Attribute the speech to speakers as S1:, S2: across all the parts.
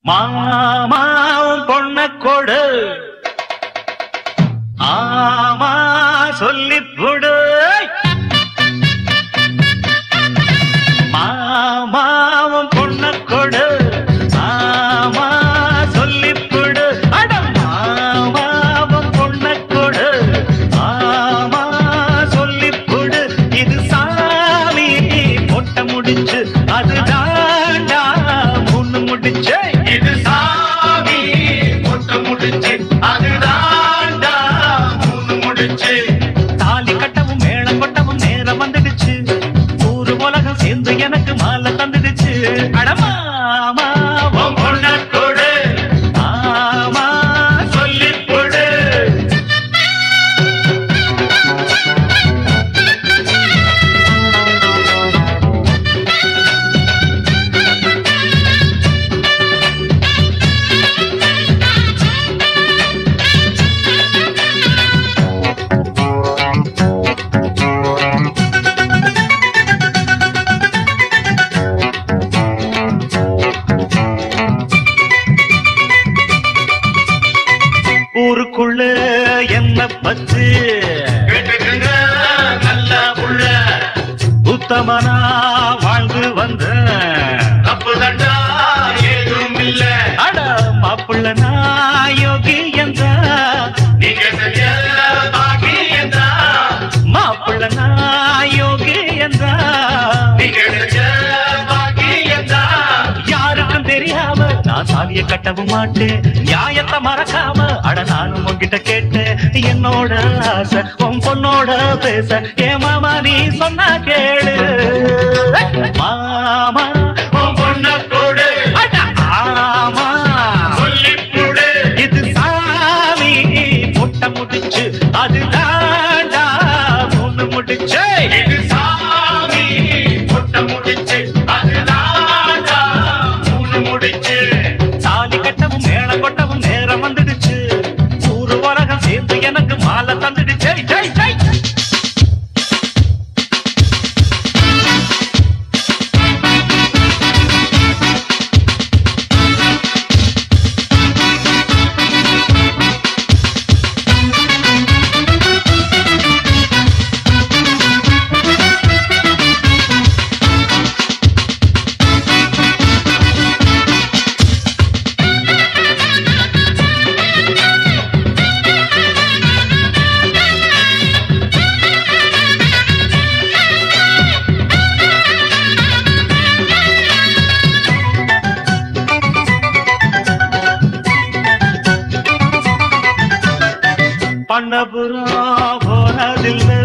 S1: மாமாவும் பொண்ண கொடு ஆமா சொல்லி கொடு மாமாவும் பொண்ண கொடு ஆமா சொல்லி கொடு அட மாமாவும் பொண்ண கொடு ஆமா சொல்லி கொடு இது சாமி பொட்ட முடிச்சு அது தாண்டா முன்னு முடிச்சு இது சாமி பொட்ட முடிச்சு அது தாண்டா முன்னு முடிச்சு தாலி கட்டவும் மேளம் கொட்டவும் நேரம் வந்துடுச்சு ஊரு உலகம் சேர்ந்து எனக்கு மாலை தந்துடுச்சு அடமாமா பொண்ண கொடு ஆமா சொல்லி கொடு ஊருக்குள்ள என்ன பத்து நல்ல புள்ள உத்தமனா வாழ்ந்து வந்த தப்பு தண்டா ஏதும் இல்ல அட மாப்புள்ள நாயோகி என்ற நீங்க செஞ்ச பாக்கி என்ற மாப்புள்ள நாயோகி என்ற நீங்க செஞ்ச பாக்கி என்ற யாருக்கும் தெரியாம நான் சாலிய கட்டவும் மாட்டேன் நியாயத்தை மறக்காம அட நானும் உன்கிட்ட கேட்டேன் என்னோட ஆசை உன் பொண்ணோட பேச ஏ மாமா நீ சொன்னா கேளு மாமா உன் பொண்ண கொடு ஆமா சொல்லி கொடு இது சாமி பொட்ட முடிச்சு அது தாண்டா பொண்ணு முடிச்சு இது சாமி பொட்ட முடிச்சு அது தாண்டா பொண்ணு முடிச்சு தாலி கட்டவும் மேளம் கொட்டவும் நேரம் வந்துடுச்சு ஊரு உலகம் சேர்ந்து எனக்கு மாலை தந்துடுச்சு ஜெய் ஜெய் பண்ணபுரம் போனதில்லை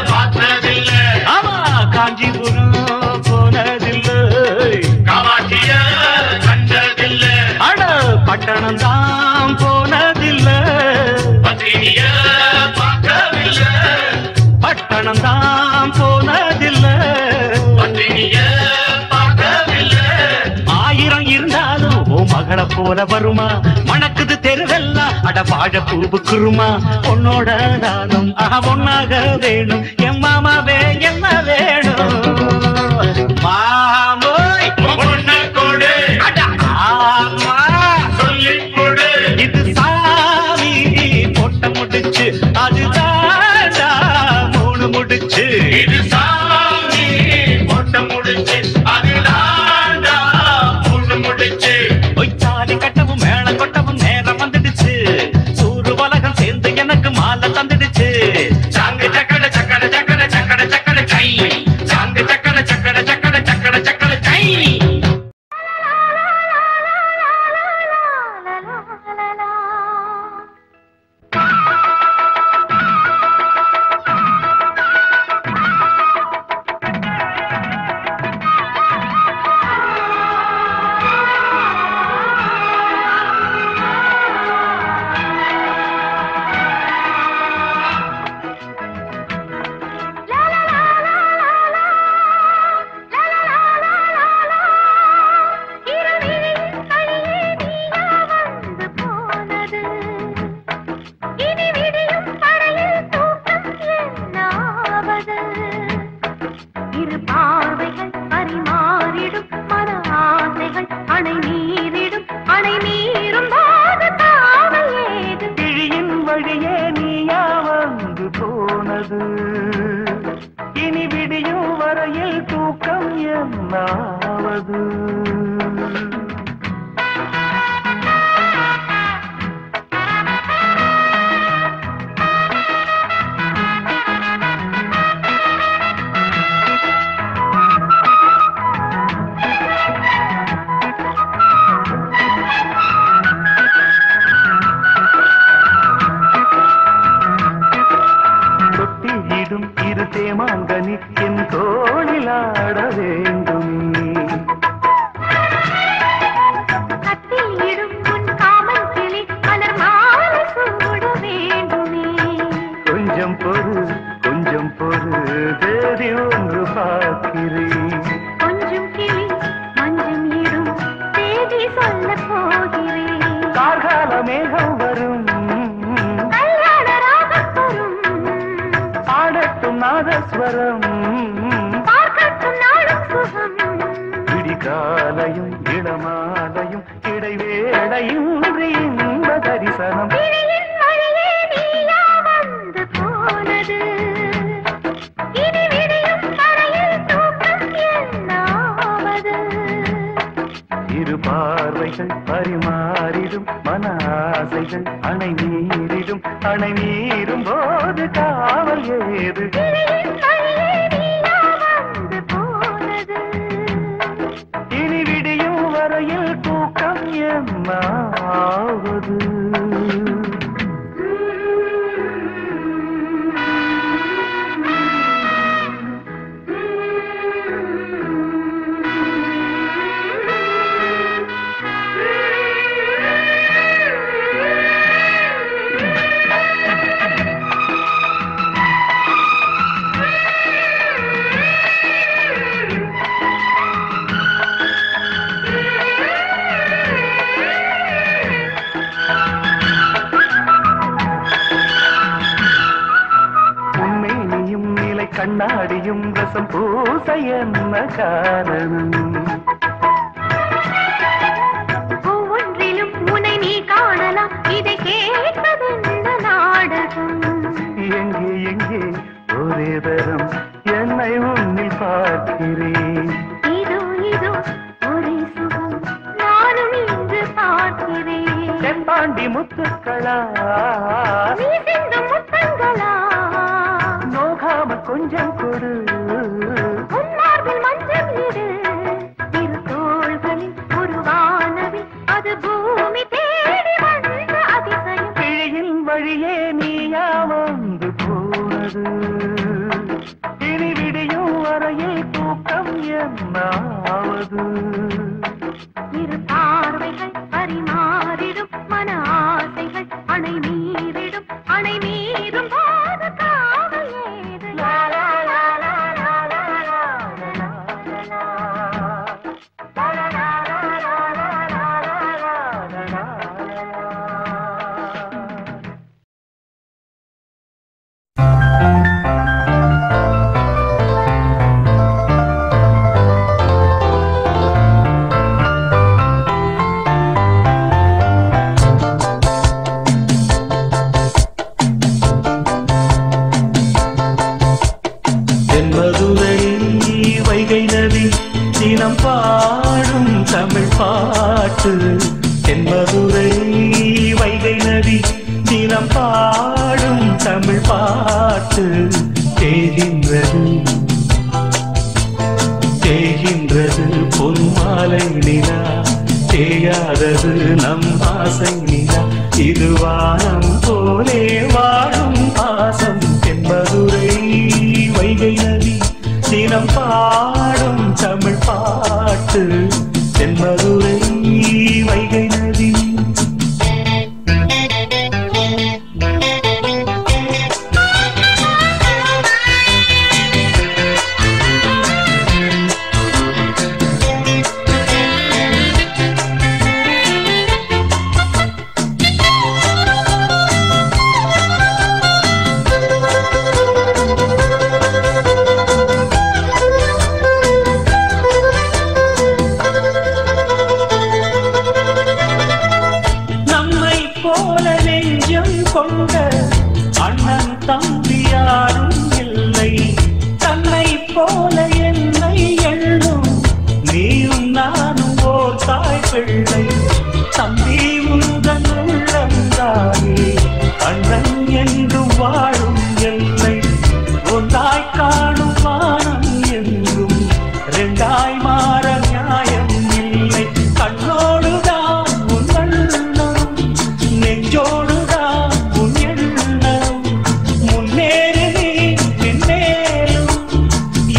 S1: பார்த்ததில்லை ஆமா காஞ்சிபுரம் போனதில்லை காமாட்சிய கண்டதில்லை அட பட்டணம் தான் போனதில்லை பத்தினிய பார்க்கவில்லை பட்டணம் தான் போனதில்லை பத்தினிய பார்க்கவில்லை ஆயிரம் இருந்தாலும் ஓ மகளை போல வருமா மணக்குது தெருவெல்லாம் அட வாழ பூவு குருமா உன்னோட நானும் ஒன்னாக வேணும் என் மாமாவே என்ன வேணும் மாமோய் பொண்ண கொடு ஆமா சொல்லி கொடு இது சாமி பொட்ட முடிச்சு அது தாண்டா மூணு முடிச்சு இது சாமி பொட்ட முடிச்சு அது தாண்டா மூணு முடிச்சு தாலி கட்டவும் மேளம் கொட்டவும் நேரம் வந்துடுச்சு ஊரு உலகம் சேர்ந்து எனக்கு மாலை தந்துடுச்சு சாங்கு சக்கட சக்கட சக்கட சக்கட சக்கட கை சாங்கு சக்கட சக்கட சக்கட சக்கட சக்கட கை
S2: இரு பார்வைகள் பரிமாறிடும் மன ஆசைகள்
S1: தேமாங்கனி என் தோளிலாட வேண்டுமே கத்தியிடும் உன் காமன் கிளி மலர் மாலை சூட வேண்டுமே கொஞ்சம் பொறு தேதி ஒன்று பார்க்கிறேன் கொஞ்சம் கிளி மஞ்சம் இடும் தேதி சொல்ல போகிறேன் கார்கால மேகம் வரும் நாதஸ்வரம் பார்க்கட்டும் நாளும் சுகம் விடிகாலையும் இளமாலையும் இடைவேளையும் இன்ப தரிசனம் வந்து போனது இனி விடியும் வரையில் தூக்கம் என்னாவது இரு பார்வைகள் பரிமாறிடும் மன ஆசைகள் அணை மீறும் போது காவல் ஏது இனி விடியும் வரையில் தூக்கம் என்னாவது கண்ணாடியும் ரசம் பூச என்ன காரணம் ஒவ்வொன்றிலும் உன்னை நீ காணலாம் இதை கேட்பதென்ன நாடகம் எங்கே ஒரே தரம் என்னை உன்னில் பார்க்கிறேன் இதோ ஒரே சுகம் நானும் இன்று பார்க்கிறேன் செம்பாண்டி முத்துக்களா நீ சிந்தும் முத்தங்களா கொஞ்சம் கொடு உன்னார்பில் மஞ்சள் இடு இரு தோள்களில் ஒரு வானவி அது பூமி தேடி வந்த அதிசயம் கிழியின் வழியே நீயா வந்து போனது இனி விடியும் வரையில் தூக்கம் என்னாவது இரு பார்வைகள் பரிமாறிடும் மன ஆசைகள் அணை மீறும் போது காவல் ஏது தென்மதுரை வைகை நதி தினம் பாடும் தமிழ் பாட்டு தேகின்றது பொன்மாலை நிலா தேயாதது நம் ஆசை நிலா இது வானம் போலே வாழும் பாசம் தென்மதுரை வைகை நதி தினம் பாடும் தமிழ் பாட்டு தென்மதுரை வைகை நதி பிள்ளை தம்பி உந்தன் உள்ளந்தானே அண்ணன் என்றும் வாழும் எல்லை ஒன்றாய் காணும் வானம் என்றும் ரெண்டாய் மாற நியாயம் இல்லை கண்ணோடுதான் உன் வண்ணம் நெஞ்சோடுதான் உன் எண்ணம் முன்னேறு நீ பின்னேறும்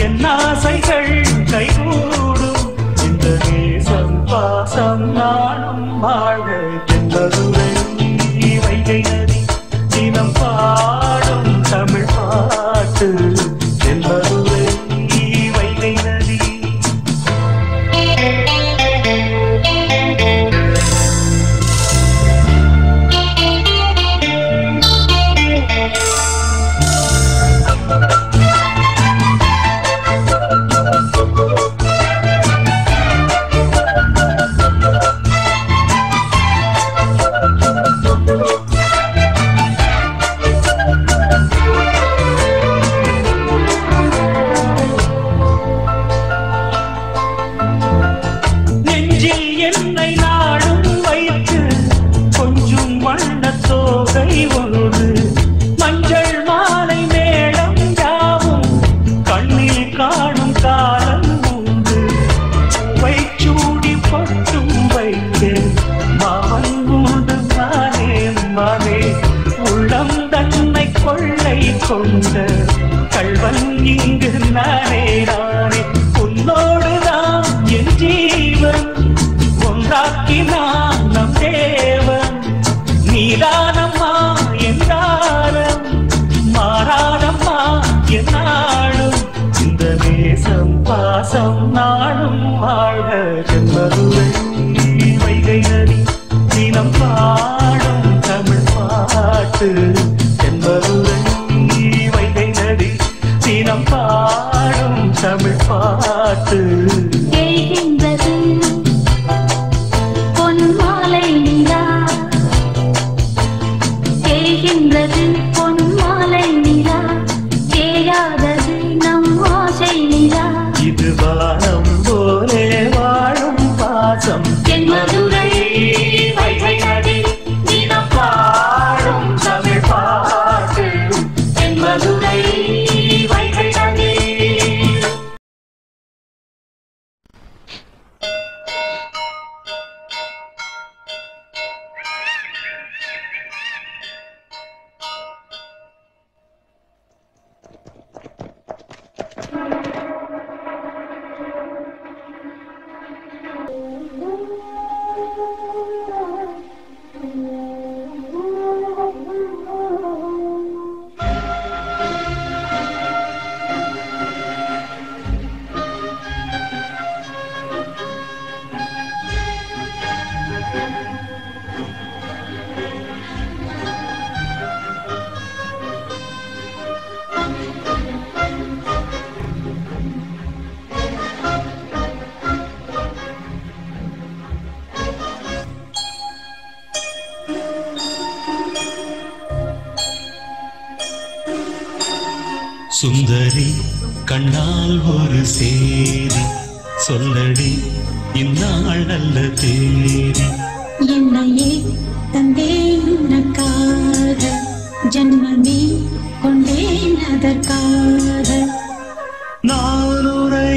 S1: என் ஆசைகள் கைகூடும் இந்த நேசம் பாசம் நானும் வாழ்க தென்பதுரை வைகை நதி தினம் பாடும் தமிழ் பாட்டு தென்பதுரை வைகை நதி நெஞ்சில் என்னை நாடும் வைத்து கொஞ்சம் வண்ணத் தோகை ஒன்று மஞ்சள் மாலை மேளம் யாவும் கண்ணில் காணும் காலம் உண்டு பூவை சூடி பட்டும் வைக்க மாமன் உண்டு மானே மானே உள்ளம் தன்னை கொள்ளை கொண்ட கள்வன் இங்கு நானே நானே உன்னோடுதான் என் ஜீவன் ஒன்றாக்கினான் நம் தேவன் நீதானம்மா என்றாரம் மாறாதம்மா என்னாலும் இந்த நேசம் பாசம் நாளும் வாழ்க தென்பதுரை வைகை நதி தினம் பாடும் தமிழ் பாட்டு தென்பதுரை வைகை நதி தினம் பாடும் தமிழ் பாட்டு
S2: தேய்கின்றது பொன் மாலை நிலா தேய்கின்றது பொன் மாலை நிலா தேயாதது நம் ஆசை நிலா
S1: இது வானம் போலே வாழும் பாசம்
S2: தென்மதுரை வைகை நதி
S1: தினம் பாடும் தமிழ் பாட்டு
S2: தென்மதுரை வைகை நதி
S1: சுந்தரி கண்ணால் ஒரு சேரி சொல்லடி இந்நாள் நல்ல தேதி
S2: என்னையே தந்தேன் உனக்காக ஜன்மமே கொண்டேன் அதற்காக
S1: நான் உரை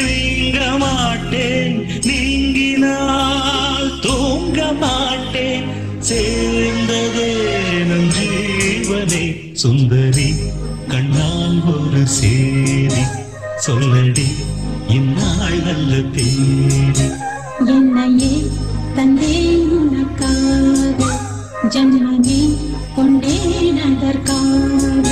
S1: நீங்க மாட்டேன் நீங்கினால் தூங்க மாட்டேன் சேர்ந்ததே நம் ஜீவனே சுந்தரி கண்ணால் ஒரு சேரி சொல்லடி இந்நாள் நல்ல தேதி
S2: என்னையே தந்தேன் உனக்காக ஜன்மமே கொண்டேன் அதற்காக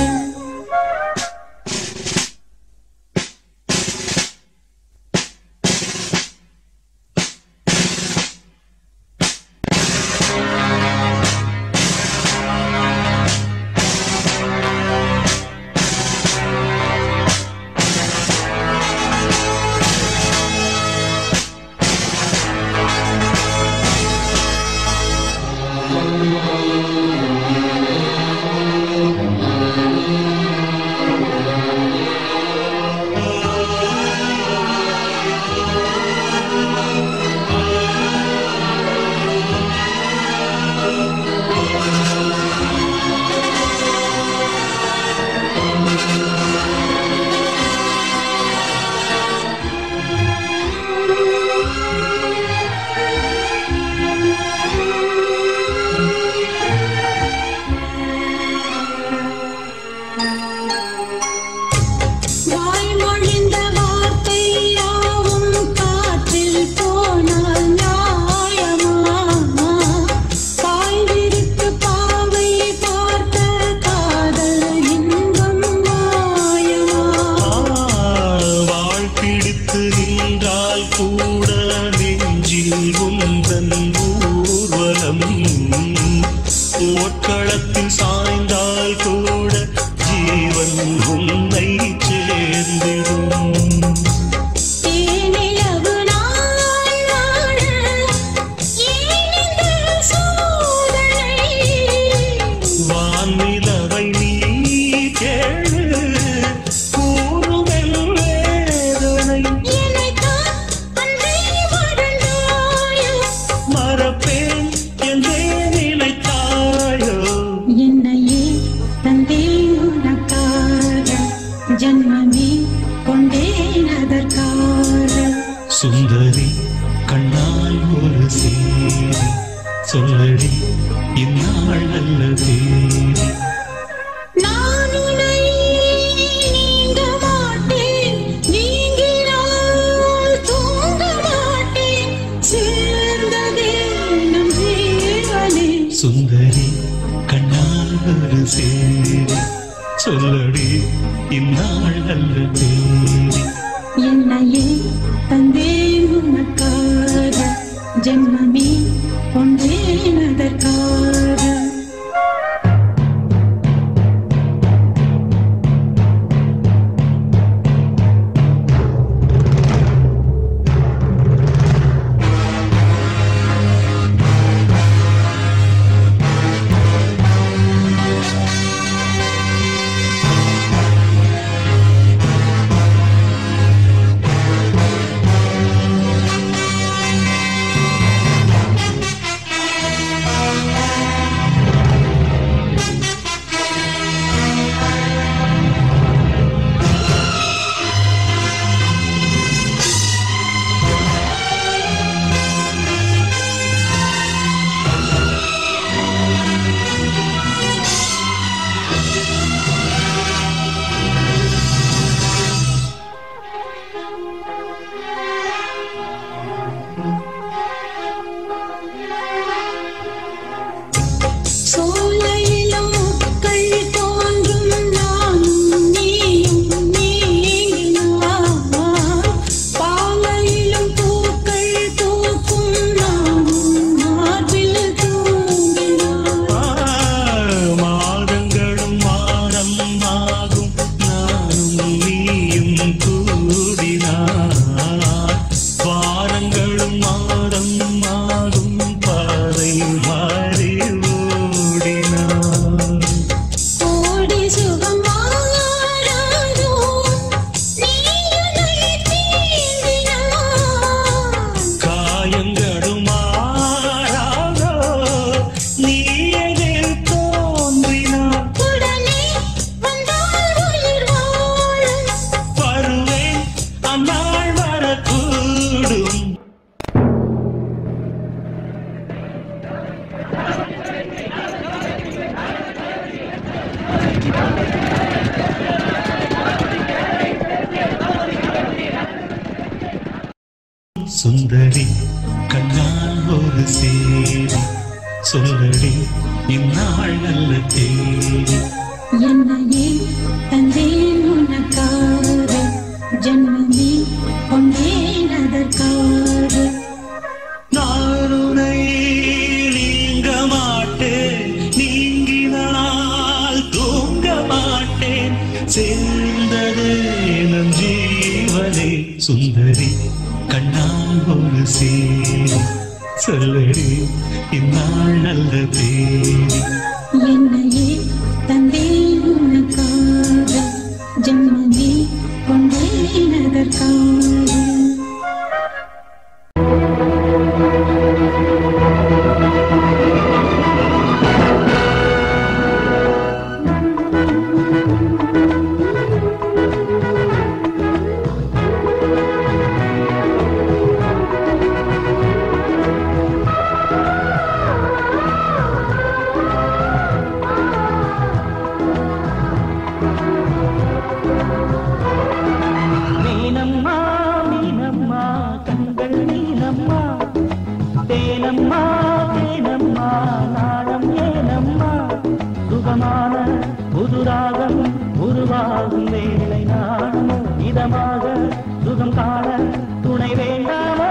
S1: வீதியில் உந்தன் ஊர்வலம் போர்க்களத்தில் சாய்ந்தால் கூட ஜீவன் உன்னை சேர்ந்திடும் வான்நிலவை நீ கேளு கூறுதல் வேதனை மறப்பேன் என்றே நினைத்தாயோ
S2: என்னையே தந்தேன் உனக்காக ஜன்மமே கொண்டேன் அதற்காக
S1: சுந்தரி கண்ணால் ஒரு சேரி சொல்லடி இந்நாள் நல்ல தேதி
S2: நான் உன்னை நீங்க மாட்டேன் நீங்கினால் தூங்க மாட்டேன் சேர்ந்ததே நம் ஜீவனே
S1: சுந்தரி கண்ணால் ஒரு சேரி சொல்லடி இந்நாள் நல்ல தேதி
S2: என்னையே தந்தேன் உனக்காக ஜென்மமே கொண்டேன் அதற்காக
S1: சுந்தரி கண்ணால் ஒரு சேரி சொல்லடி இந்நாள் நல்ல தேதி
S2: என்னையே தந்தேன் உனக்காக ஜன்மமே கொண்டேன் அதற்காக
S1: நான் உன்னை நீங்க மாட்டேன் நீங்கினால் தூங்க மாட்டேன் சேர்ந்தது நம் ஜீவனே சுந்தரி கண்ணால் ஒரு சேரி சொல்லடி இந்நாள் நல்ல தேதி
S2: என்னையே தந்தேன் உனக்காக ஜன்மமே கொண்டேன் அதற்காக
S1: புதுராகம் உருவாகும் வேலை நானும் இதமாக சுகம் காண துணை வேண்டாமோ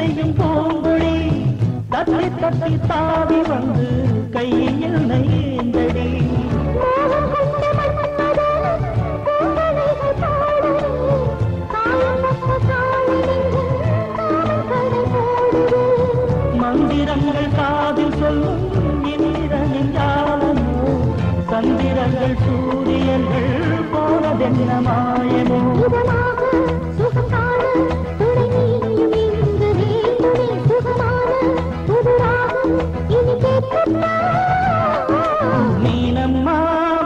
S1: செய்யும் பூங்குழி தத்தி தத்தி தாவி வந்து கையில் நெய்ந்தடி மந்திரங்கள் காதில் சொல்லும் இந்திரனின் ஜாலமோ சந்திரங்கள் சூரியர்கள் போனதென்ன மாயமோ மீனம்மா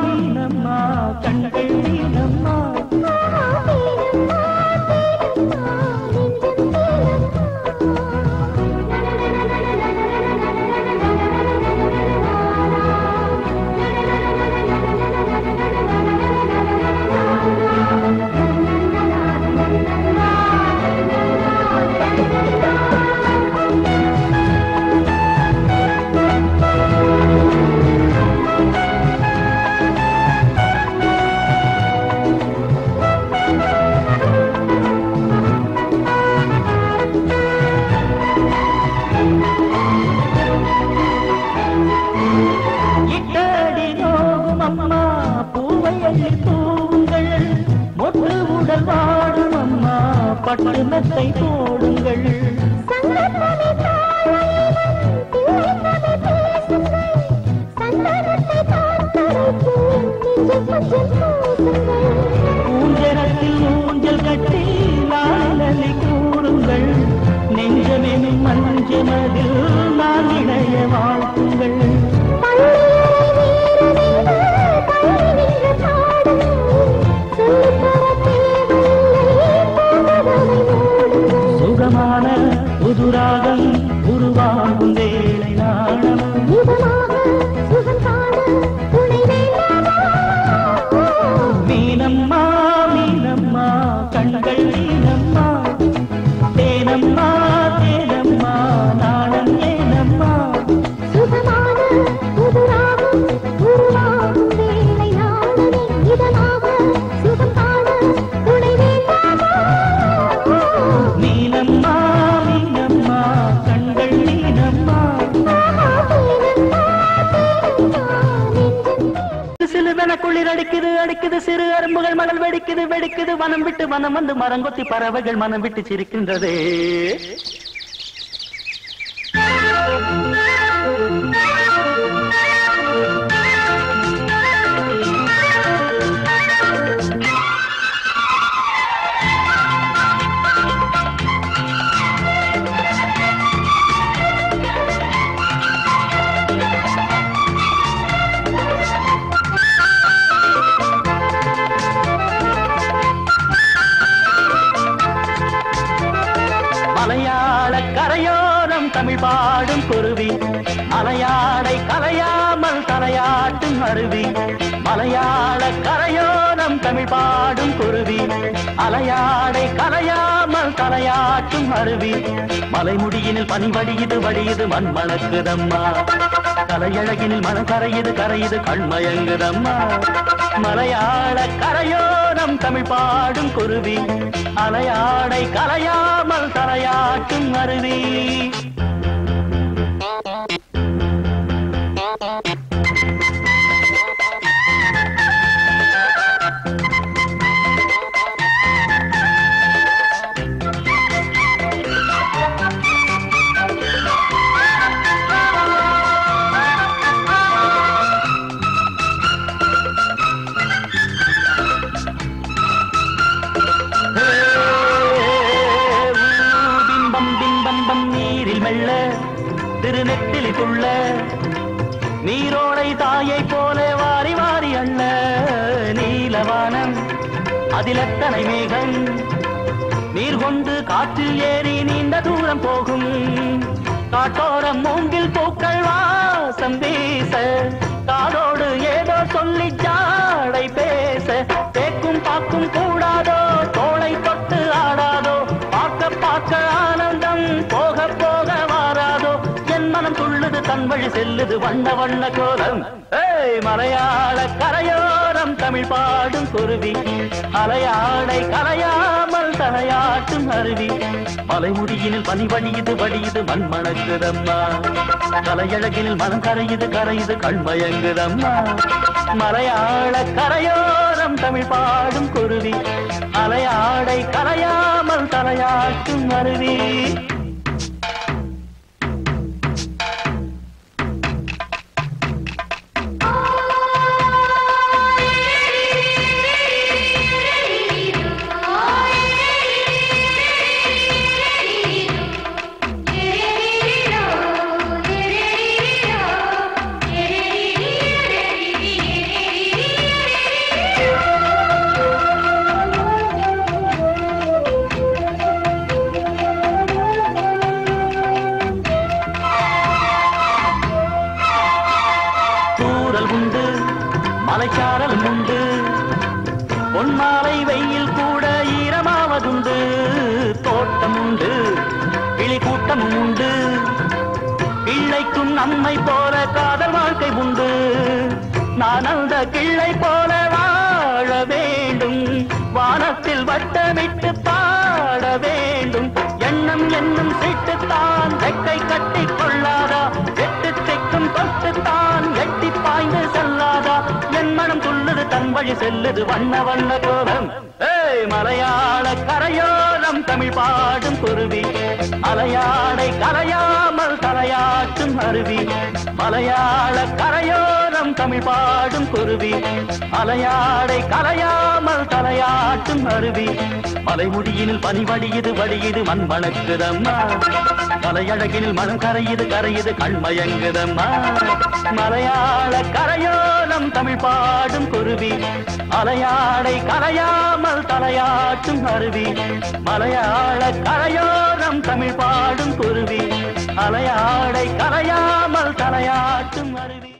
S1: மீனம்மா கண்கள் மீனம்மா பட்டுமத்தை போடுங்கள் ஊஞ்சரத்தில் ஊஞ்சல் கட்டி லாலி கூறுங்கள் நெஞ்சமெனும் மஞ்சமதில் நான் இணைய வாழ்த்துங்கள் சுகமான புதுராகம் உருவாகும் வேளை நாணம் மீனம்மா மீனம்மா கண்கள் மீனம்மா தேனம்மா தேனம்மா நாணம் ஏனம்மா
S3: சுகமான புதுராகம் உருவாகும் வேளை நாணமே இதமாக சுகம் காண துணை வேண்டாமா
S1: மீனம்மா மீனம்மா கண்கள் மீனம்மா சிலுவென குளிர் அடிக்குது அடிக்குது சிறு அரும்புகள் மணல் வெடிக்குது வெடிக்குது வனம் விட்டு வனம் வந்து மரங்கொத்தி பறவைகள் மனம் விட்டு சிரிக்கின்றதே மலையாள கரையோரம் தமிழ் பாடும் குருவி மலையாளை கலையாமல் தலையாட்டும் அருவி மலையாள கரையோரம் தமிழ் பாடும் குருவி அலையாடை கலையாமல் தலையாட்டும் அருவி மலைமுடியினில் பனி வடியுது வடியுது மண் மணக்குதம்மா கலையழகினில் மனம் கரையுது கரையுது கண்மயங்குதம்மா மலையாள கரையோரம் தமிழ் பாடும் குருவி அலையாடை கலையாமல் தலையாட்டும் அருவி நீரில் மெல்ல திருநெத்திலி துள்ள நீரோடை தாயை போல வாரி வாரி அள்ள நீலவானம் அதில் எத்தனை மேகம் நீர் கொண்டு காற்றில் ஏறி நீண்ட தூரம் போகும் காட்டோரம் மூங்கில் பூக்கள் வாசம் வீச காதோடு ஏதோ சொல்லி ஜாடை பேச தேக்கும் பாக்கும் கூடாதோ தோளை தொட்டு ஆடாதோ பார்க்க பார்க்க ஆனந்தம் போக போக வாராதோ என் மனம் துள்ளு துள்ளுது தன் வழி செல்லுது வண்ண வண்ண கோலம். ஏய் மலையாள கரையோரம் தமிழ் பாடும் குருவி, அலையாடை கலையாமல் தலையாட்டும் அருவி. மலைமுடியினில் பனி வடியுது வடியுது மண் மணக்குதம்மா, கலையழகினில் மனம் கரையுது கரையுது கண்மயங்குதம்மா. மலையாள கரையோரம் தமிழ் பாடும் குருவி, அலையாடை கலையாமல் தலையாட்டும் அருவி. மலைச்சாரல் உண்டு, பொன்மாலை வெயில் கூட ஈரமாவதுண்டு. தோட்டம் உண்டு, கிளி கூட்டம் உண்டு, கிள்ளைக்கும் நம்மை போல காதல் வாழ்க்கை உண்டு. நான் அந்த கிள்ளை போல வாழ வேண்டும், வானத்தில் வட்டமிட்டு பாட வேண்டும். எண்ணம் என்னும் சீட்டுத்தான் ரெக்கை கட்டி கொள்ளாதா, எட்டு திக்கும் தொட்டுத்தான் எட்டி பாய்ந்து செல்லாதா. என் மனம் துள்ளுது தன் வழி செல்லுது வண்ண வண்ண கோலம். ஏய் மலையாள கரையோரம் தமிழ் பாடும் குருவி, அலையாடை கலையாமல் தலையாட்டும் அருவி. மலையாள கரையோரம் தமிழ் பாடும் குருவி, அலையாடை கலையாமல் தலையாட்டும் அருவி. மலைமுடியினில் பனி வடியுது வடியுது மண் மணக்குதம்மா, கலையழகினில் மனம் கரையுது கரையுது கண்மயங்குதம்மா. மலையாள கரையோரம் தமிழ் பாடும் குருவி, அலையாடை கலையாமல் தலையாட்டும் அருவி. மலையாள கரையோரம் தமிழ் பாடும் குருவி, அலையாடை கலையாமல் தலையாட்டும் அருவி.